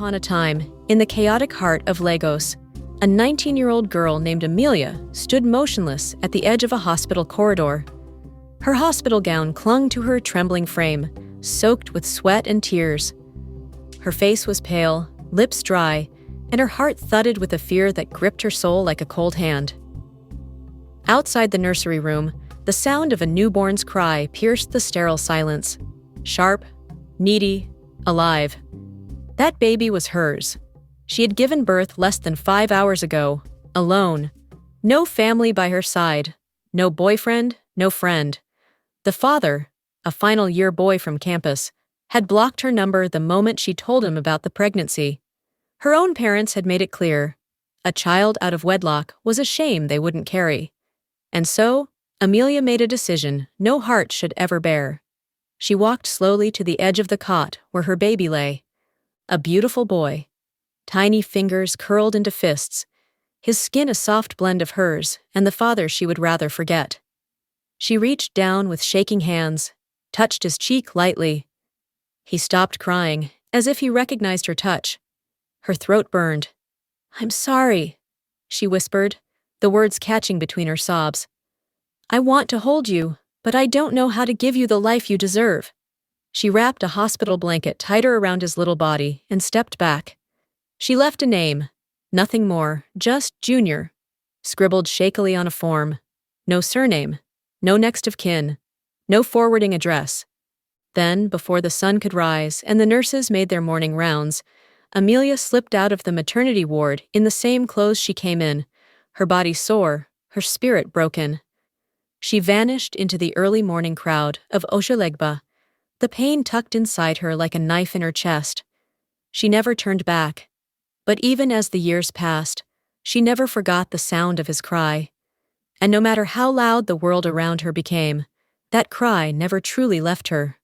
upon a time, in the chaotic heart of Lagos, a 19-year-old girl named Amelia stood motionless at the edge of a hospital corridor. Her hospital gown clung to her trembling frame, soaked with sweat and tears. Her face was pale, lips dry, and her heart thudded with a fear that gripped her soul like a cold hand. Outside the nursery room, the sound of a newborn's cry pierced the sterile silence. Sharp, needy, alive. That baby was hers. She had given birth less than 5 hours ago, alone. No family by her side. No boyfriend, no friend. The father, a final-year boy from campus, had blocked her number the moment she told him about the pregnancy. Her own parents had made it clear. A child out of wedlock was a shame they wouldn't carry. And so, Amelia made a decision no heart should ever bear. She walked slowly to the edge of the cot where her baby lay. A beautiful boy. Tiny fingers curled into fists, his skin a soft blend of hers and the father she would rather forget. She reached down with shaking hands, touched his cheek lightly. He stopped crying, as if he recognized her touch. Her throat burned. "I'm sorry," she whispered, the words catching between her sobs. "I want to hold you, but I don't know how to give you the life you deserve." She wrapped a hospital blanket tighter around his little body and stepped back. She left a name, nothing more, just Junior, scribbled shakily on a form. No surname, no next of kin, no forwarding address. Then, before the sun could rise and the nurses made their morning rounds, Amelia slipped out of the maternity ward in the same clothes she came in, her body sore, her spirit broken. She vanished into the early morning crowd of Oshalegba, the pain tucked inside her like a knife in her chest. She never turned back. But even as the years passed, she never forgot the sound of his cry. And no matter how loud the world around her became, that cry never truly left her.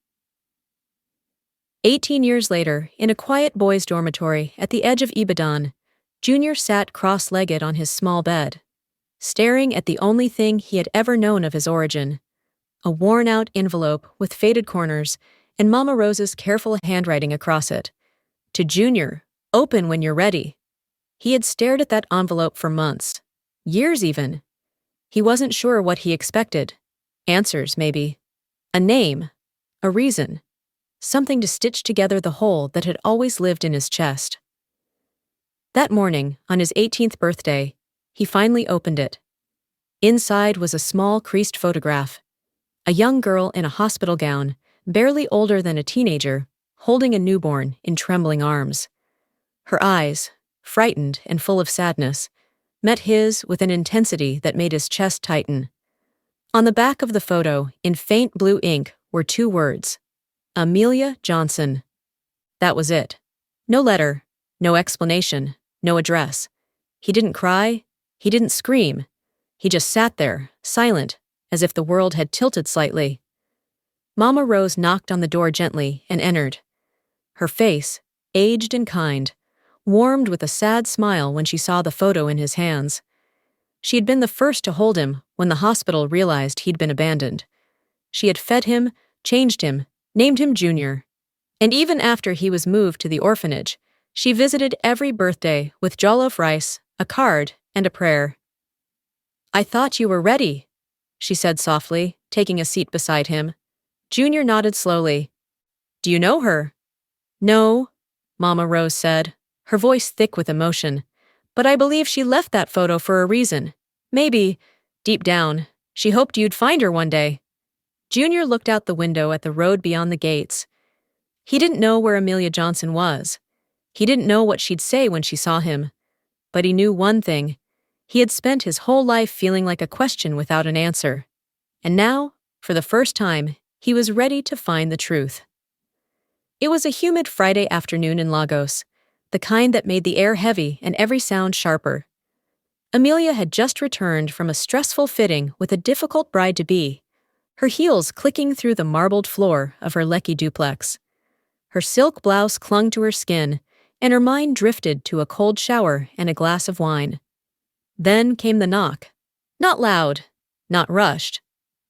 18 years later, in a quiet boys' dormitory at the edge of Ibadan, Junior sat cross-legged on his small bed, staring at the only thing he had ever known of his origin. A worn-out envelope with faded corners and Mama Rose's careful handwriting across it. To Junior, "Open when you're ready." He had stared at that envelope for months, years even. He wasn't sure what he expected. Answers, maybe. A name. A reason. Something to stitch together the hole that had always lived in his chest. That morning, on his 18th birthday, he finally opened it. Inside was a small, creased photograph. A young girl in a hospital gown, barely older than a teenager, holding a newborn in trembling arms. Her eyes, frightened and full of sadness, met his with an intensity that made his chest tighten. On the back of the photo, in faint blue ink, were 2 words: Amelia Johnson. That was it. No letter, no explanation, no address. He didn't cry, he didn't scream. He just sat there, silent, as if the world had tilted slightly. Mama Rose knocked on the door gently and entered. Her face, aged and kind, warmed with a sad smile when she saw the photo in his hands. She had been the first to hold him when the hospital realized he'd been abandoned. She had fed him, changed him, named him Junior. And even after he was moved to the orphanage, she visited every birthday with jollof rice, a card, and a prayer. "I thought you were ready," she said softly, taking a seat beside him. Junior nodded slowly. "Do you know her?" "No," Mama Rose said, her voice thick with emotion. "But I believe she left that photo for a reason. Maybe, deep down, she hoped you'd find her one day." Junior looked out the window at the road beyond the gates. He didn't know where Amelia Johnson was. He didn't know what she'd say when she saw him. But he knew one thing. He had spent his whole life feeling like a question without an answer. And now, for the first time, he was ready to find the truth. It was a humid Friday afternoon in Lagos, the kind that made the air heavy and every sound sharper. Amelia had just returned from a stressful fitting with a difficult bride-to-be, her heels clicking through the marbled floor of her Lekki duplex. Her silk blouse clung to her skin, and her mind drifted to a cold shower and a glass of wine. Then came the knock. Not loud, not rushed,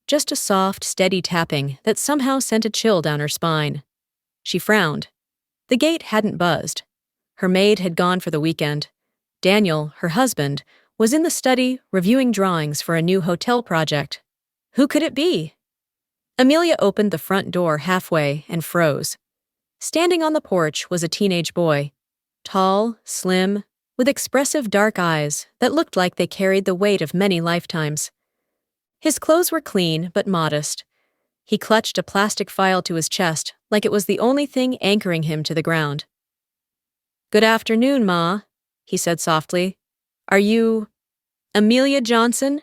just a soft, steady tapping that somehow sent a chill down her spine. She frowned. The gate hadn't buzzed. Her maid had gone for the weekend. Daniel, her husband, was in the study reviewing drawings for a new hotel project. Who could it be? Amelia opened the front door halfway and froze. Standing on the porch was a teenage boy. Tall, slim, with expressive dark eyes that looked like they carried the weight of many lifetimes. His clothes were clean but modest. He clutched a plastic file to his chest like it was the only thing anchoring him to the ground. "Good afternoon, Ma," he said softly. "Are you Amelia Johnson?"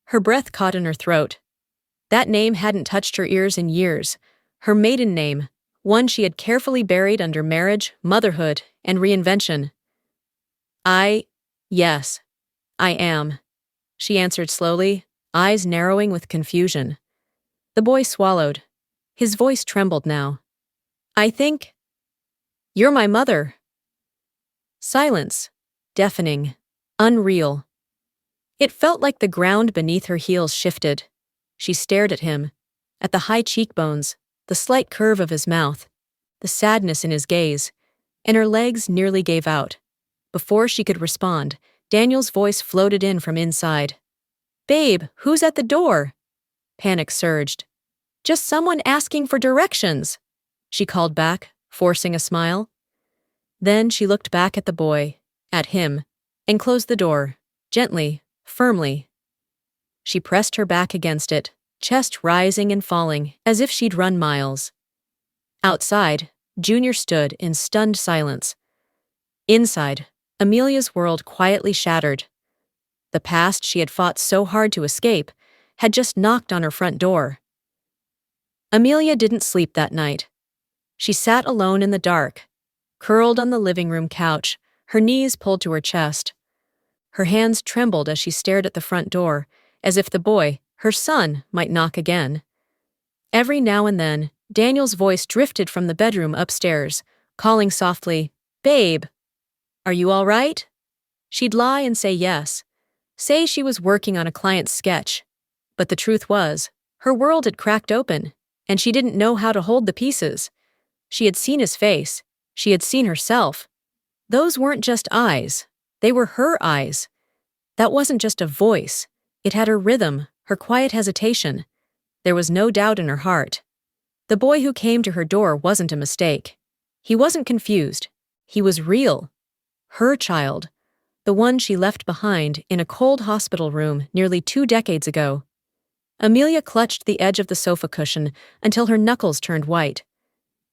Her breath caught in her throat. That name hadn't touched her ears in years. Her maiden name, one she had carefully buried under marriage, motherhood, and reinvention. Yes, I am," she answered slowly, eyes narrowing with confusion. The boy swallowed. His voice trembled now. "I think you're my mother." Silence. Deafening. Unreal. It felt like the ground beneath her heels shifted. She stared at him, at the high cheekbones, the slight curve of his mouth, the sadness in his gaze, and her legs nearly gave out. Before she could respond, Daniel's voice floated in from inside. "Babe, who's at the door?" Panic surged. "Just someone asking for directions," she called back, forcing a smile. Then she looked back at the boy, at him, and closed the door, gently, firmly. She pressed her back against it, chest rising and falling as if she'd run miles. Outside, Junior stood in stunned silence. Inside, Amelia's world quietly shattered. The past she had fought so hard to escape had just knocked on her front door. Amelia didn't sleep that night. She sat alone in the dark, curled on the living room couch, her knees pulled to her chest. Her hands trembled as she stared at the front door, as if the boy, her son, might knock again. Every now and then, Daniel's voice drifted from the bedroom upstairs, calling softly, "Babe, are you all right?" She'd lie and say yes, say she was working on a client's sketch. But the truth was, her world had cracked open, and she didn't know how to hold the pieces. She had seen his face. She had seen herself. Those weren't just eyes. They were her eyes. That wasn't just a voice. It had her rhythm, her quiet hesitation. There was no doubt in her heart. The boy who came to her door wasn't a mistake. He wasn't confused. He was real. Her child. The one she left behind in a cold hospital room nearly 2 decades ago. Amelia clutched the edge of the sofa cushion until her knuckles turned white.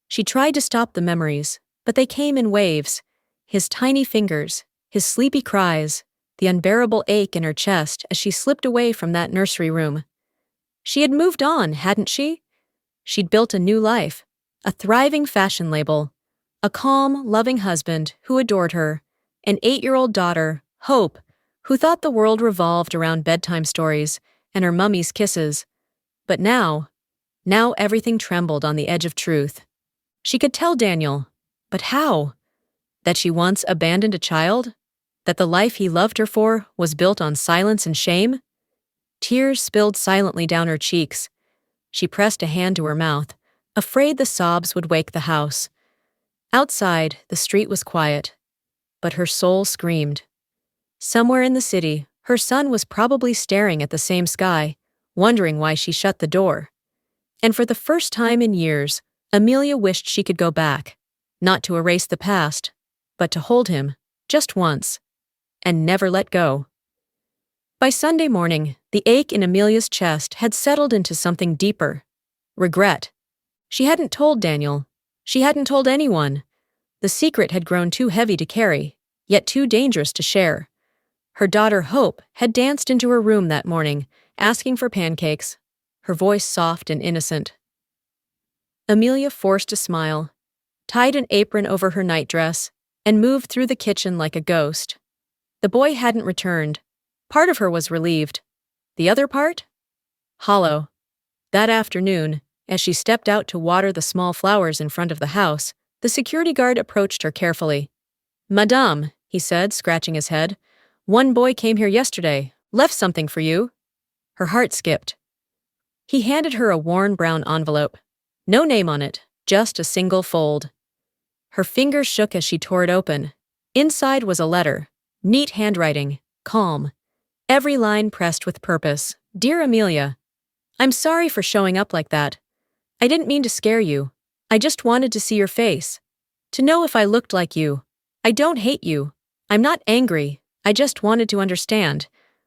She tried to stop the memories, but they came in waves. His tiny fingers, his sleepy cries, the unbearable ache in her chest as she slipped away from that nursery room. She had moved on, hadn't she? She'd built a new life, a thriving fashion label, a calm, loving husband who adored her, an 8-year-old daughter, Hope, who thought the world revolved around bedtime stories and her mummy's kisses. But now everything trembled on the edge of truth. She could tell Daniel, but how? That she once abandoned a child? That the life he loved her for was built on silence and shame? Tears spilled silently down her cheeks. She pressed a hand to her mouth, afraid the sobs would wake the house. Outside, the street was quiet, but her soul screamed. Somewhere in the city, her son was probably staring at the same sky, wondering why she shut the door. And for the first time in years, Amelia wished she could go back, not to erase the past, but to hold him, just once, and never let go. By Sunday morning, the ache in Amelia's chest had settled into something deeper. Regret. She hadn't told Daniel. She hadn't told anyone. The secret had grown too heavy to carry, yet too dangerous to share. Her daughter Hope had danced into her room that morning, asking for pancakes, her voice soft and innocent. Amelia forced a smile, tied an apron over her nightdress, and moved through the kitchen like a ghost. The boy hadn't returned. Part of her was relieved. The other part? Hollow. That afternoon, as she stepped out to water the small flowers in front of the house, the security guard approached her carefully. "Madame," he said, scratching his head, "one boy came here yesterday, left something for you." Her heart skipped. He handed her a worn brown envelope. No name on it, just a single fold. Her fingers shook as she tore it open. Inside was a letter. Neat handwriting. Calm. Every line pressed with purpose. Dear Amelia, I'm sorry for showing up like that. I didn't mean to scare you. I just wanted to see your face. To know if I looked like you. I don't hate you. I'm not angry. I just wanted to understand.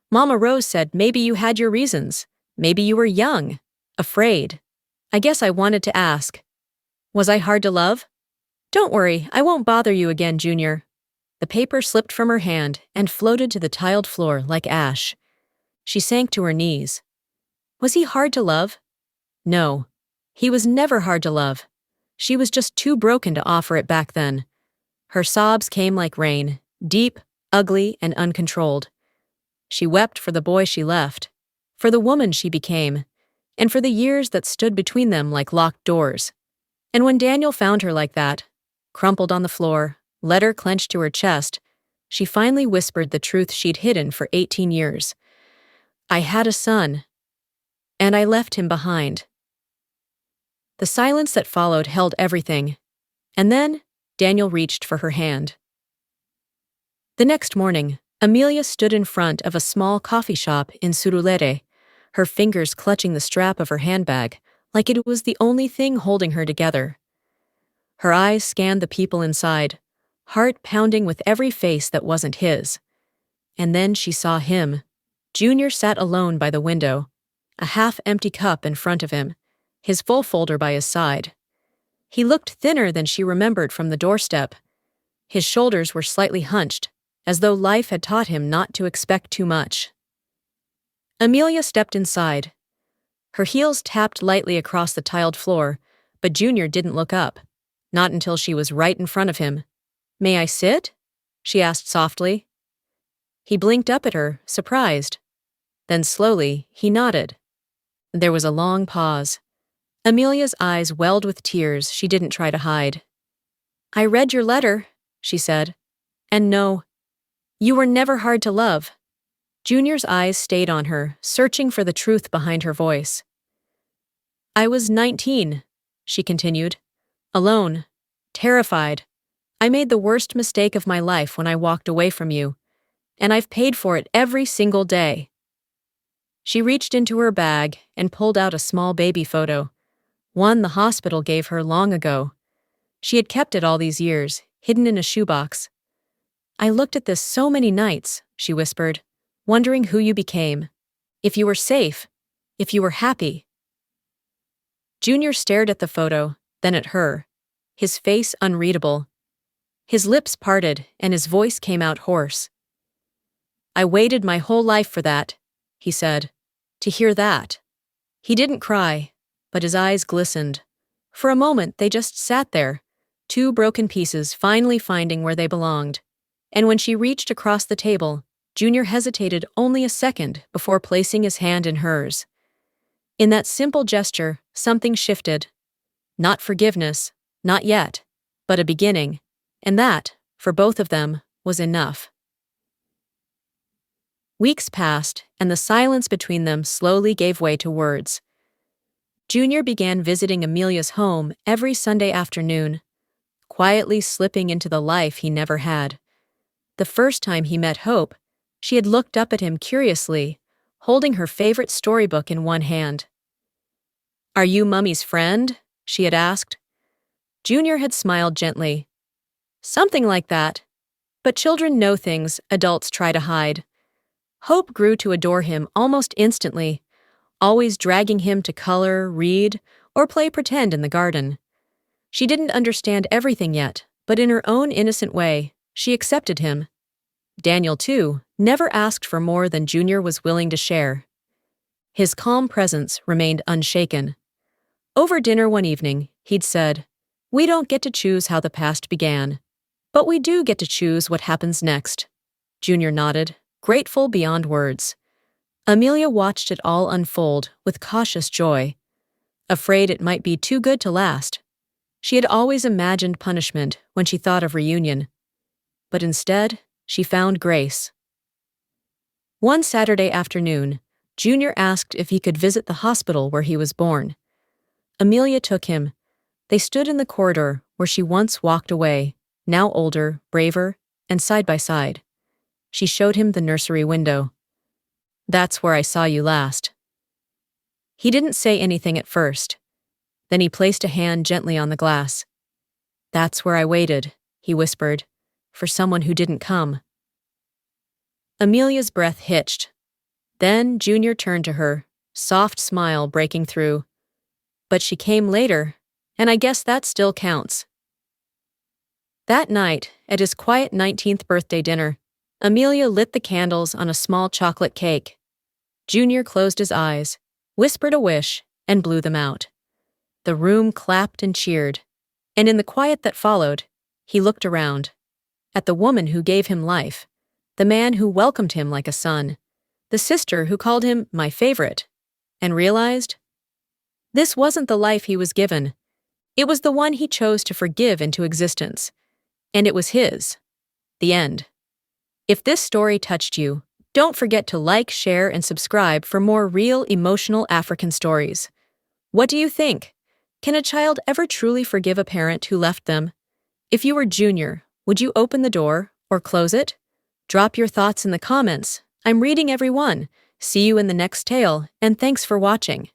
Mama Rose said maybe you had your reasons. Maybe you were young. Afraid. I guess I wanted to ask. Was I hard to love? Don't worry, I won't bother you again, Junior. The paper slipped from her hand and floated to the tiled floor like ash. She sank to her knees. Was he hard to love? No. He was never hard to love. She was just too broken to offer it back then. Her sobs came like rain, deep, ugly, and uncontrolled. She wept for the boy she left, for the woman she became, and for the years that stood between them like locked doors. And when Daniel found her like that, crumpled on the floor, letter clenched to her chest, she finally whispered the truth she'd hidden for 18 years. I had a son, and I left him behind. The silence that followed held everything, and then Daniel reached for her hand. The next morning, Amelia stood in front of a small coffee shop in Surulere, her fingers clutching the strap of her handbag like it was the only thing holding her together. Her eyes scanned the people inside, heart pounding with every face that wasn't his. And then she saw him. Junior sat alone by the window, a half-empty cup in front of him, his full folder by his side. He looked thinner than she remembered from the doorstep. His shoulders were slightly hunched, as though life had taught him not to expect too much. Amelia stepped inside. Her heels tapped lightly across the tiled floor, but Junior didn't look up, not until she was right in front of him. May I sit? She asked softly. He blinked up at her, surprised. Then slowly, he nodded. There was a long pause. Amelia's eyes welled with tears she didn't try to hide. I read your letter, she said. And no, you were never hard to love. Junior's eyes stayed on her, searching for the truth behind her voice. I was 19, she continued. Alone. Terrified. I made the worst mistake of my life when I walked away from you, and I've paid for it every single day. She reached into her bag and pulled out a small baby photo, one the hospital gave her long ago. She had kept it all these years, hidden in a shoebox. I looked at this so many nights, she whispered, wondering who you became, if you were safe, if you were happy. Junior stared at the photo, then at her, his face unreadable. His lips parted and his voice came out hoarse. I waited my whole life for that, he said, to hear that. He didn't cry, but his eyes glistened. For a moment they just sat there, two broken pieces finally finding where they belonged. And when she reached across the table, Junior hesitated only a second before placing his hand in hers. In that simple gesture, something shifted. Not forgiveness, not yet, but a beginning, and that, for both of them, was enough. Weeks passed, and the silence between them slowly gave way to words. Junior began visiting Amelia's home every Sunday afternoon, quietly slipping into the life he never had. The first time he met Hope, she had looked up at him curiously, holding her favorite storybook in one hand. Are you Mummy's friend? She had asked. Junior had smiled gently. Something like that. But children know things adults try to hide. Hope grew to adore him almost instantly, always dragging him to color, read, or play pretend in the garden. She didn't understand everything yet, but in her own innocent way, she accepted him. Daniel, too, never asked for more than Junior was willing to share. His calm presence remained unshaken. Over dinner one evening, he'd said, We don't get to choose how the past began, but we do get to choose what happens next. Junior nodded, grateful beyond words. Amelia watched it all unfold with cautious joy, afraid it might be too good to last. She had always imagined punishment when she thought of reunion, but instead, she found grace. One Saturday afternoon, Junior asked if he could visit the hospital where he was born. Amelia took him, They stood in the corridor where she once walked away, now older, braver, and side by side. She showed him the nursery window. "That's where I saw you last." He didn't say anything at first. Then he placed a hand gently on the glass. "That's where I waited," he whispered, "for someone who didn't come." Amelia's breath hitched. Then Junior turned to her, soft smile breaking through. "But she came later, and I guess that still counts." That night, at his quiet 19th birthday dinner, Amelia lit the candles on a small chocolate cake. Junior closed his eyes, whispered a wish, and blew them out. The room clapped and cheered, and in the quiet that followed, he looked around. At the woman who gave him life, the man who welcomed him like a son, the sister who called him my favorite, and realized this wasn't the life he was given. It was the one he chose to forgive into existence. And it was his. The end. If this story touched you, don't forget to like, share, and subscribe for more real, emotional African stories. What do you think? Can a child ever truly forgive a parent who left them? If you were Junior, would you open the door or close it? Drop your thoughts in the comments. I'm reading every one. See you in the next tale, and thanks for watching.